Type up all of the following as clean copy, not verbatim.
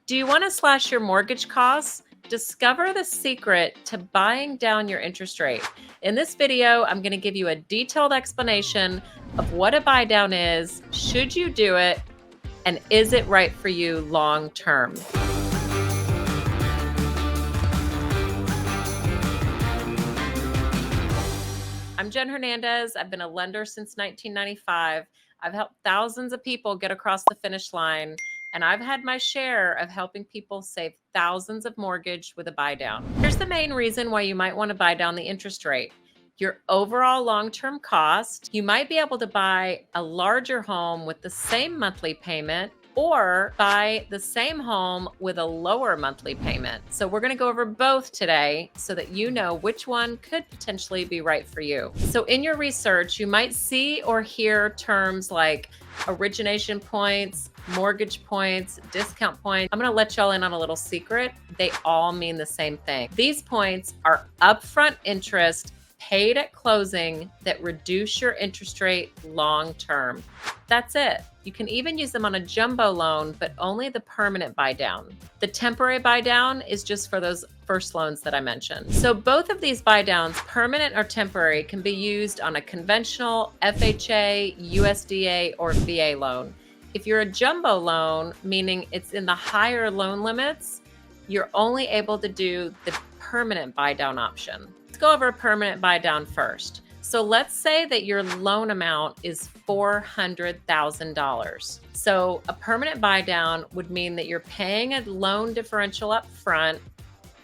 Do you want to slash your mortgage costs? Discover the secret to buying down your interest rate. In this video, I'm going to give you a detailed explanation of what a buy down is, should you do it, and is it right for you long term? I'm Jen Hernandez. I've been a lender since 1995. I've helped thousands of people get across the finish line, and I've had my share of helping people save thousands of mortgage with a buy down. Here's the main reason why you might want to buy down the interest rate. Your overall long-term cost. You might be able to buy a larger home with the same monthly payment, or buy the same home with a lower monthly payment. So we're going to go over both today so that you know which one could potentially be right for you. So in your research, you might see or hear terms like origination points, mortgage points, discount points. I'm going to let y'all in on a little secret. They all mean the same thing. These points are upfront interest paid at closing that reduce your interest rate long term. That's it. You can even use them on a jumbo loan, but only the permanent buy down. The temporary buy down is just for those first loans that I mentioned. So both of these buy downs, permanent or temporary, can be used on a conventional FHA, USDA, or VA loan. If you're a jumbo loan, meaning it's in the higher loan limits, you're only able to do the permanent buy down option. Let's go over a permanent buy down first. So let's say that your loan amount is $400,000. So a permanent buy down would mean that you're paying a loan differential up front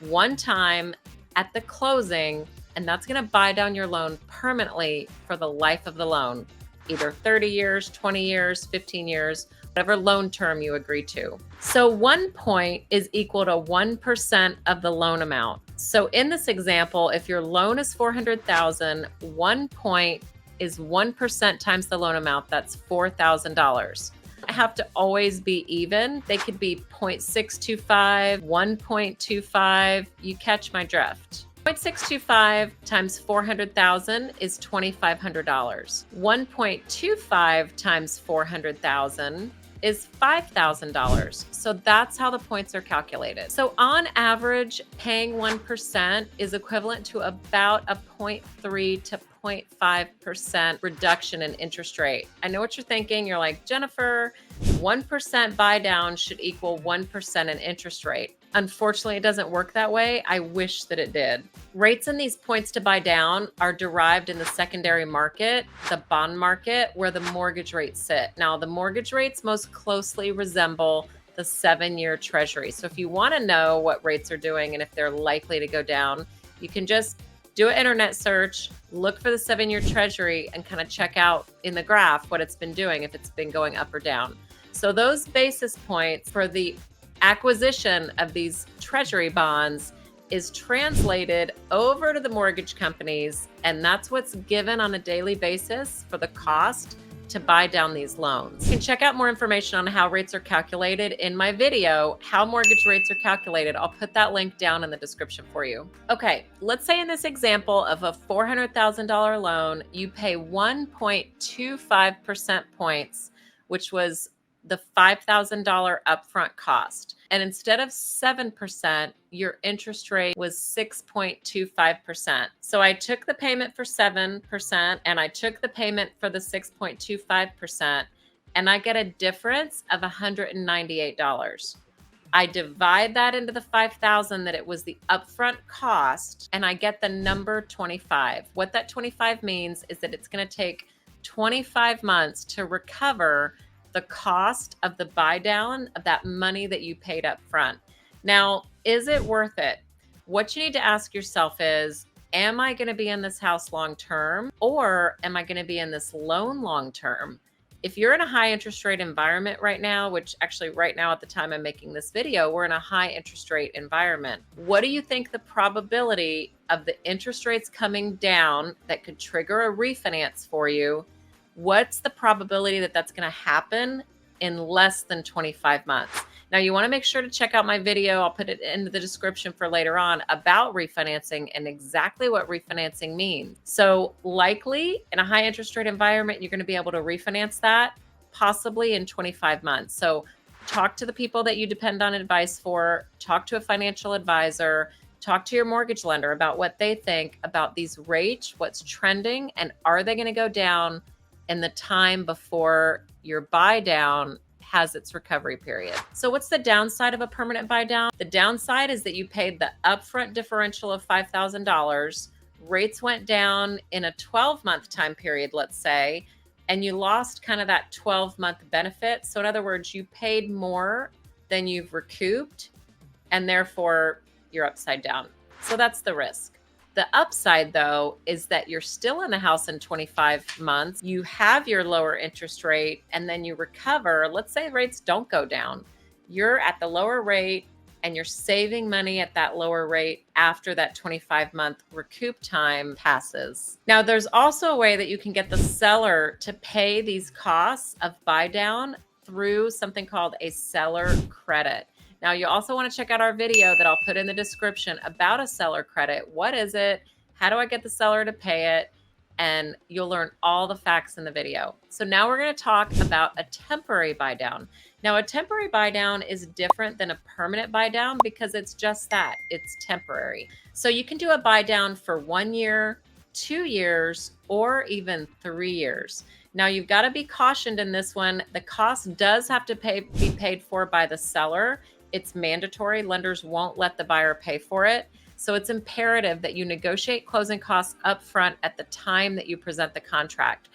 one time at the closing, and that's going to buy down your loan permanently for the life of the loan, either 30 years, 20 years, 15 years, whatever loan term you agree to. So 1 point is equal to 1% of the loan amount. So in this example, if your loan is $400,000, 1 point is 1% times the loan amount. That's $4,000. I have to always be even. They could be 0.625, 1.25. You catch my drift. 0.625 times 400,000 is $2,500. 1.25 times 400,000 is $5,000. So that's how the points are calculated. So on average, paying 1% is equivalent to about a 0.3 to 0.5% reduction in interest rate. I know what you're thinking. You're like, Jennifer, 1% buy down should equal 1% in interest rate. Unfortunately, it doesn't work that way. I wish that it did. Rates in these points to buy down are derived in the secondary market, the bond market, where the mortgage rates sit. Now, the mortgage rates most closely resemble the 7-year treasury. So if you want to know what rates are doing and if they're likely to go down, you can just do an internet search, look for the 7-year treasury, and kind of check out in the graph what it's been doing, if it's been going up or down. So those basis points for the acquisition of these treasury bonds is translated over to the mortgage companies, and that's what's given on a daily basis for the cost to buy down these loans. You can check out more information on how rates are calculated in my video, How Mortgage Rates Are Calculated. I'll put that link down in the description for you. Okay, let's say in this example of a $400,000 loan, you pay 1.25% points, which was the $5,000 upfront cost. And instead of 7%, your interest rate was 6.25%. So I took the payment for 7% and I took the payment for the 6.25%, and I get a difference of $198. I divide that into the 5,000 that it was the upfront cost, and I get the number 25. What that 25 means is that it's going to take 25 months to recover the cost of the buy down of that money that you paid up front. Now, is it worth it? What you need to ask yourself is, am I going to be in this house long term, or am I going to be in this loan long term? If you're in a high interest rate environment right now, which actually right now at the time I'm making this video, we're in a high interest rate environment. What do you think the probability of the interest rates coming down that could trigger a refinance for you? What's the probability that that's going to happen in less than 25 months? Now, you want to make sure to check out my video. I'll put it in the description for later on about refinancing and exactly what refinancing means. So likely in a high interest rate environment, you're going to be able to refinance that possibly in 25 months. So Talk to the people that you depend on advice for, talk to a financial advisor, talk to your mortgage lender about what they think about these rates, what's trending, and are they going to go down in the time before your buy down has its recovery period. So what's the downside of a permanent buy down? The downside is that you paid the upfront differential of $5,000. Rates went down in a 12-month time period, let's say, and you lost kind of that 12-month benefit. So in other words, you paid more than you've recouped, and therefore you're upside down. So that's the risk. The upside, though, is that you're still in the house in 25 months. You have your lower interest rate, and then you recover. Let's say rates don't go down. You're at the lower rate, and you're saving money at that lower rate after that 25-month recoup time passes. Now, there's also a way that you can get the seller to pay these costs of buy down through something called a seller credit. Now, you also want to check out our video that I'll put in the description about a seller credit. What is it? How do I get the seller to pay it? And you'll learn all the facts in the video. So now we're going to talk about a temporary buy down. Now, a temporary buy down is different than a permanent buy down because it's just that, it's temporary. So you can do a buy down for 1 year, 2 years, or even 3 years. Now, you've got to be cautioned in this one. The cost does have to be paid for by the seller. It's mandatory. Lenders won't let the buyer pay for it. So it's imperative that you negotiate closing costs up front at the time that you present the contract.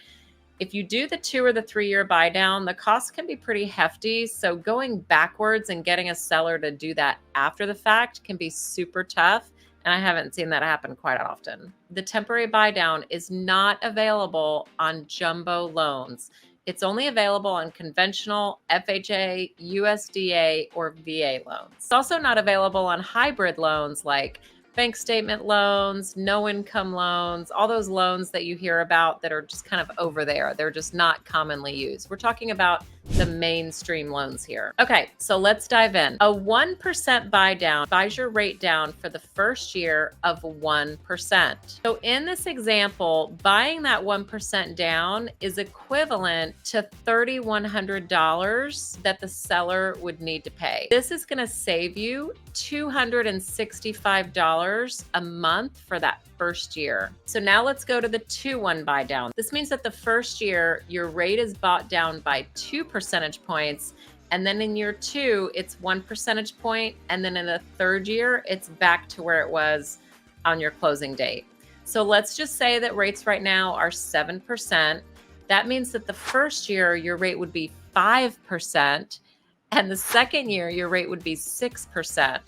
If you do the 2 or the 3 year buy down, the costs can be pretty hefty. So going backwards and getting a seller to do that after the fact can be super tough. And I haven't seen that happen quite often. The temporary buy down is not available on jumbo loans. It's only available on conventional FHA, USDA, or VA loans. It's also not available on hybrid loans like bank statement loans, no income loans, all those loans that you hear about that are just kind of over there. They're just not commonly used. We're talking about the mainstream loans here. Okay, so let's dive in. A 1% buy down buys your rate down for the first year of 1%. So in this example, buying that 1% down is equivalent to $3,100 that the seller would need to pay. This is going to save you $265 a month for that first year. So now let's go to the 2-1 buy down. This means that the first year, your rate is bought down by 2 percentage points. And then in year 2, it's 1 percentage point. And then in the third year, it's back to where it was on your closing date. So let's just say that rates right now are 7%. That means that the first year, your rate would be 5%. And the second year, your rate would be 6%.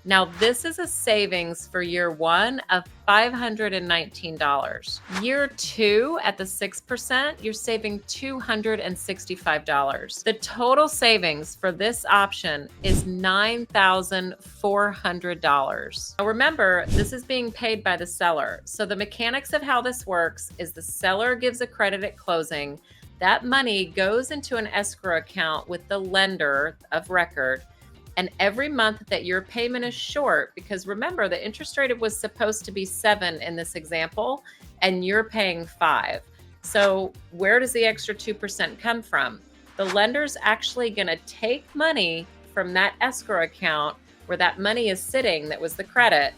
Now, this is a savings for year 1 of $519. Year 2 at the 6%, you're saving $265. The total savings for this option is $9,400. Now remember, this is being paid by the seller. So the mechanics of how this works is the seller gives a credit at closing. That money goes into an escrow account with the lender of record. And every month that your payment is short, because remember, the interest rate was supposed to be 7 in this example, and you're paying 5. So where does the extra 2% come from? The lender's actually going to take money from that escrow account where that money is sitting, that was the credit.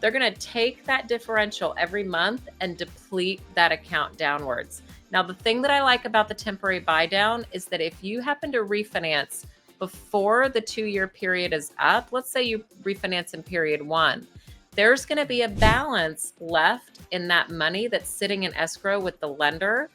They're going to take that differential every month and deplete that account downwards. Now, the thing that I like about the temporary buy down is that if you happen to refinance before the 2-year period is up, let's say you refinance in period 1, there's going to be a balance left in that money that's sitting in escrow with the lender.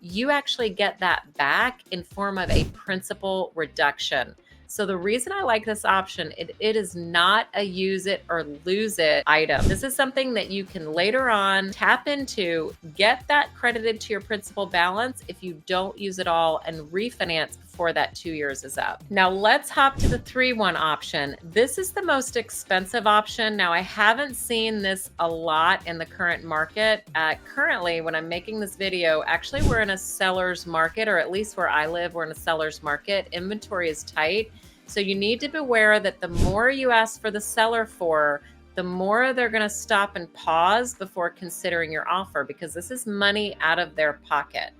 You actually get that back in form of a principal reduction. So the reason I like this option, it is not a use it or lose it item. This is something that you can later on tap into, get that credited to your principal balance if you don't use it all, and refinance before that 2 years is up. Now let's hop to the 3-1 option. This is the most expensive option. Now I haven't seen this a lot in the current market. Currently, when I'm making this video, actually we're in a seller's market, or at least where I live, we're in a seller's market. Inventory is tight. So you need to be aware that the more you ask for the seller for, the more they're going to stop and pause before considering your offer, because this is money out of their pocket.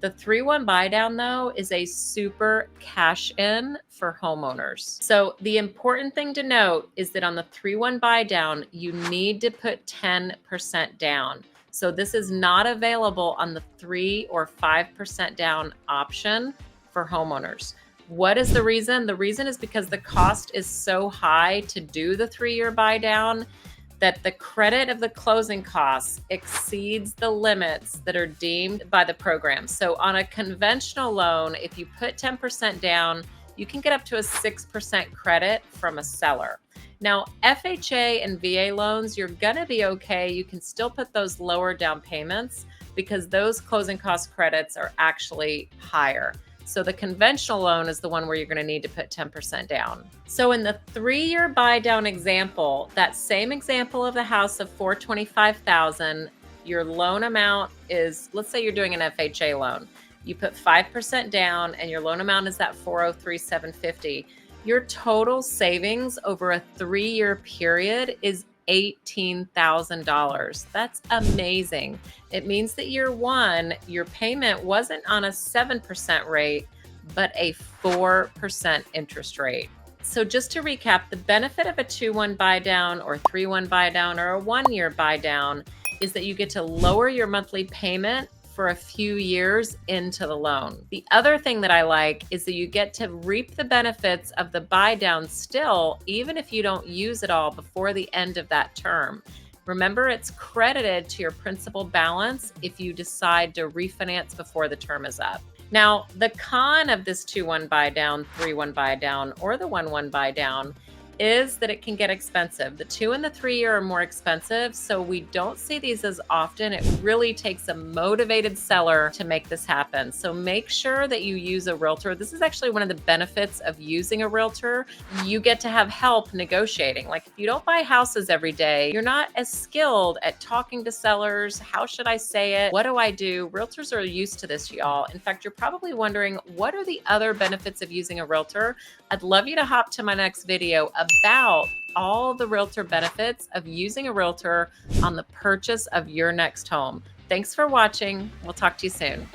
The 3-1 buy down though is a super cash in for homeowners. So the important thing to note is that on the 3-1 buy down, you need to put 10% down. So this is not available on the 3 or 5% down option for homeowners. What is the reason? The reason is because the cost is so high to do the 3-year buy down that the credit of the closing costs exceeds the limits that are deemed by the program. So on a conventional loan, if you put 10% down, you can get up to a 6% credit from a seller. Now, FHA and VA loans, you're gonna be okay. You can still put those lower down payments because those closing cost credits are actually higher. So the conventional loan is the one where you're going to need to put 10% down. So in the 3-year buy down example, that same example of the house of $425,000, your loan amount is, let's say you're doing an FHA loan. You put 5% down and your loan amount is that $403,750. Your total savings over a 3-year period is $18,000. That's amazing. It means that year one, your payment wasn't on a 7% rate, but a 4% interest rate. So just to recap, the benefit of a 2-1 buy down or 3-1 buy down or a 1-year buy down is that you get to lower your monthly payment for a few years into the loan. The other thing that I like is that you get to reap the benefits of the buy down still, even if you don't use it all before the end of that term. Remember, it's credited to your principal balance if you decide to refinance before the term is up. Now, the con of this 2-1 buy down, 3-1 buy down, or the 1-1 buy down is that it can get expensive. The 2 and the 3-year are more expensive, so we don't see these as often. It really takes a motivated seller to make this happen. So make sure that you use a realtor. This is actually one of the benefits of using a realtor. You get to have help negotiating. Like if you don't buy houses every day, you're not as skilled at talking to sellers. How should I say it? What do I do? Realtors are used to this, y'all. In fact, you're probably wondering, what are the other benefits of using a realtor? I'd love you to hop to my next video about all the realtor benefits of using a realtor on the purchase of your next home. Thanks for watching. We'll talk to you soon.